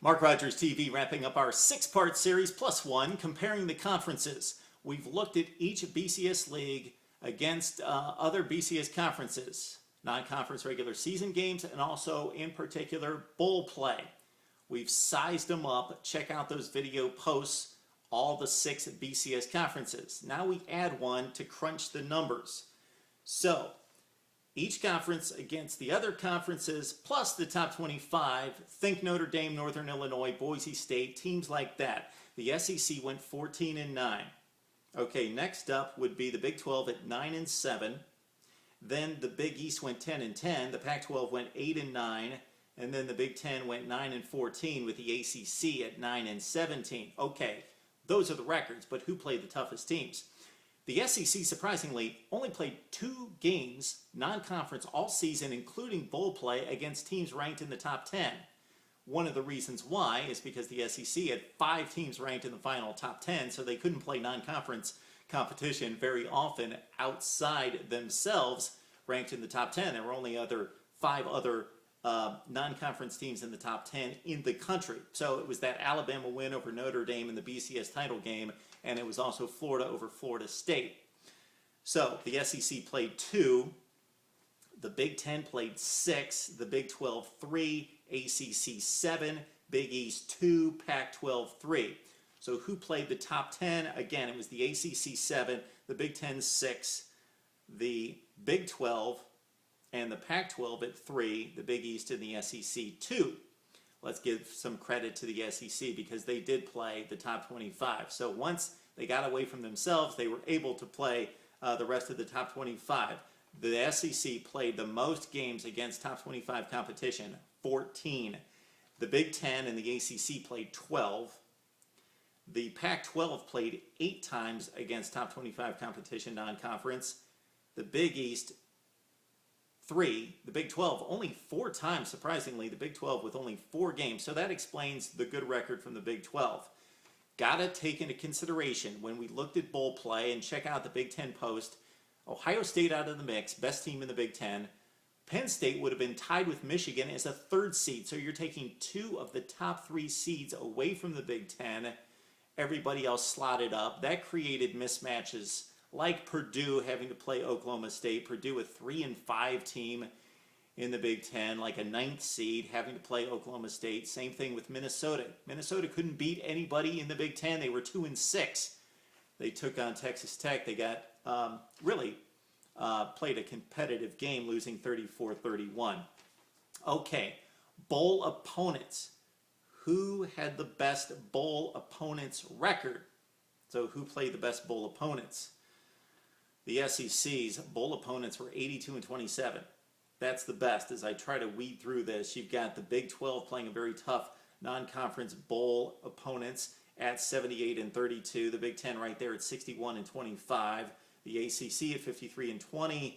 Mark Rogers TV wrapping up our 6-part series plus one comparing the conferences. We've looked at each BCS league against other BCS conferences, non-conference regular season games, and also in particular bowl play. We've sized them up. Check out those video posts, all the 6 BCS conferences. Now we add one to crunch the numbers. So each conference against the other conferences, plus the top 25. Think Notre Dame, Northern Illinois, Boise State, teams like that. The SEC went 14-9. Okay, next up would be the Big 12 at 9-7. Then the Big East went 10-10. The Pac-12 went 8-9. And then the Big 10 went 9-14 with the ACC at 9-17. Okay, those are the records, but who played the toughest teams? The SEC, surprisingly, only played 2 games, non-conference, all season, including bowl play, against teams ranked in the top 10. One of the reasons why is because the SEC had 5 teams ranked in the final top 10, so they couldn't play non-conference competition very often outside themselves ranked in the top 10. There were only 5 other non-conference teams in the top 10 in the country. So it was that Alabama win over Notre Dame in the BCS title game, and it was also Florida over Florida State. So the SEC played 2, the Big 10 played 6, the Big 12 3, ACC 7, Big East 2, Pac-12 3. So who played the top 10? Again, it was the ACC 7, the Big 10 6, the Big 12, and the Pac-12 at 3, the Big East and the SEC 2. Let's give some credit to the SEC because they did play the top 25. So once they got away from themselves, they were able to play the rest of the top 25. The SEC played the most games against top 25 competition, 14. The Big 10 and the ACC played 12. The Pac-12 played 8 times against top 25 competition non-conference. The Big East 3, the Big 12 only 4 times, surprisingly, the Big 12 with only 4 games. So that explains the good record from the Big 12. Gotta take into consideration when we looked at bowl play, and check out the Big 10 post, Ohio State out of the mix, best team in the Big 10. Penn State would have been tied with Michigan as a 3rd seed. So you're taking 2 of the top 3 seeds away from the Big 10. Everybody else slotted up. That created mismatches like Purdue having to play Oklahoma State. Purdue a 3-5 team in the Big 10, like a 9th seed, having to play Oklahoma State. Same thing with Minnesota. Minnesota couldn't beat anybody in the Big 10. They were 2-6. They took on Texas Tech. They got played a competitive game, losing 34-31. Okay, bowl opponents. Who had the best bowl opponents record? So who played the best bowl opponents? The SEC's bowl opponents were 82-27. That's the best. As I try to weed through this, you've got the Big 12 playing a very tough non-conference bowl opponents at 78-32. The Big 10 right there at 61-25. The ACC at 53-20.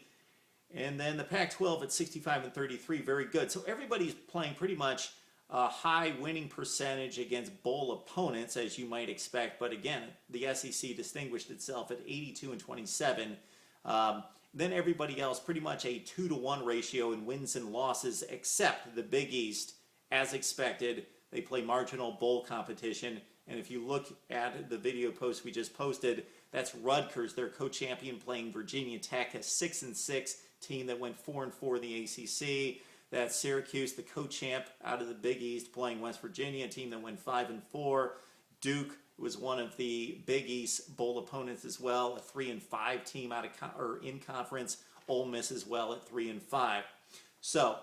And then the Pac-12 at 65-33. Very good. So everybody's playing pretty much a high winning percentage against bowl opponents, as you might expect. But again, the SEC distinguished itself at 82-27. Then everybody else, pretty much a 2-to-1 ratio in wins and losses, except the Big East. As expected, they play marginal bowl competition. And if you look at the video post we just posted, that's Rutgers, their co-champion, playing Virginia Tech, a 6-6 team that went 4-4 in the ACC. That's Syracuse, the co-champ out of the Big East, playing West Virginia, a team that went 5-4. Duke was one of the Big East bowl opponents as well, a 3-5 team out of in conference. Ole Miss as well at 3-5. So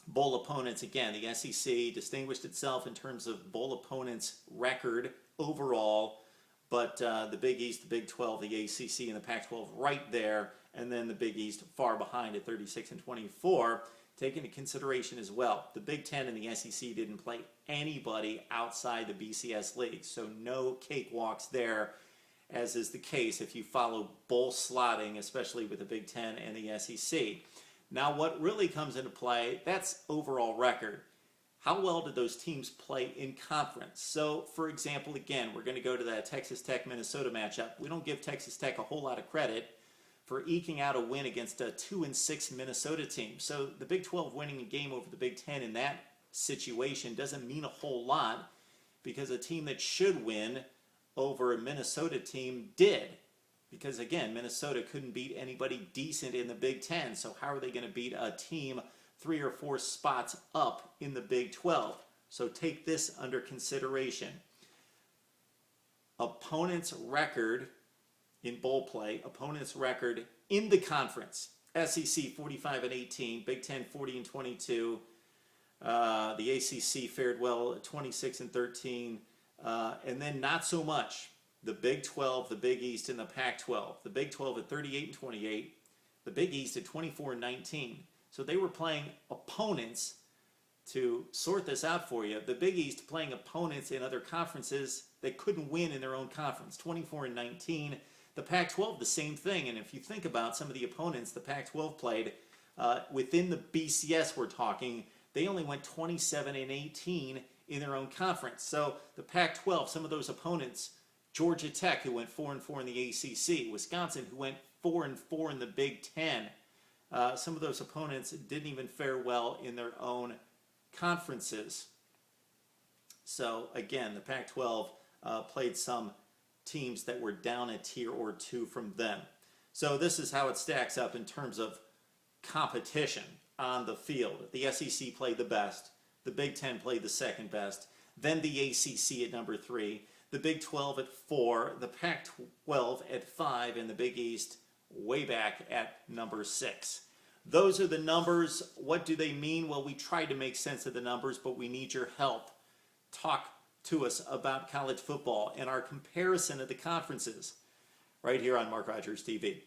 bowl opponents, again, the SEC distinguished itself in terms of bowl opponents record overall, but the Big East, the Big 12, the ACC, and the Pac-12 right there, and then the Big East far behind at 36-24. Take into consideration as well, the Big 10 and the SEC didn't play anybody outside the BCS league, so no cakewalks there, as is the case if you follow bowl slotting, especially with the Big 10 and the SEC. Now, what really comes into play, that's overall record. How well did those teams play in conference? So, for example, again, we're going to go to that Texas Tech-Minnesota matchup. We don't give Texas Tech a whole lot of credit for eking out a win against a 2-6 Minnesota team. So the Big 12 winning a game over the Big 10 in that situation doesn't mean a whole lot because a team that should win over a Minnesota team did. Because again, Minnesota couldn't beat anybody decent in the Big Ten. So how are they going to beat a team 3 or 4 spots up in the Big 12? So take this under consideration. Opponent's record in bowl play, opponent's record in the conference. SEC 45-18, Big Ten 40-22. The ACC fared well at 26-13. And then not so much. The Big 12, the Big East, and the Pac-12. The Big 12 at 38-28. The Big East at 24-19. So they were playing opponents, to sort this out for you, the Big East playing opponents in other conferences that couldn't win in their own conference, 24-19. The Pac-12, the same thing. And if you think about some of the opponents the Pac-12 played, within the BCS we're talking, they only went 27-18 in their own conference. So the Pac-12, some of those opponents, Georgia Tech, who went 4-4 in the ACC, Wisconsin, who went 4-4 in the Big Ten. Some of those opponents didn't even fare well in their own conferences. So again, the Pac-12 played some teams that were down a tier or two from them. So this is how it stacks up in terms of competition on the field. The SEC played the best. The Big Ten played the second best. Then the ACC at number 3. The Big 12 at 4. The Pac-12 at 5. And the Big East way back at number 6. Those are the numbers. What do they mean? Well, we tried to make sense of the numbers, but we need your help. Talk to us about college football and our comparison of the conferences right here on Mark Rogers TV.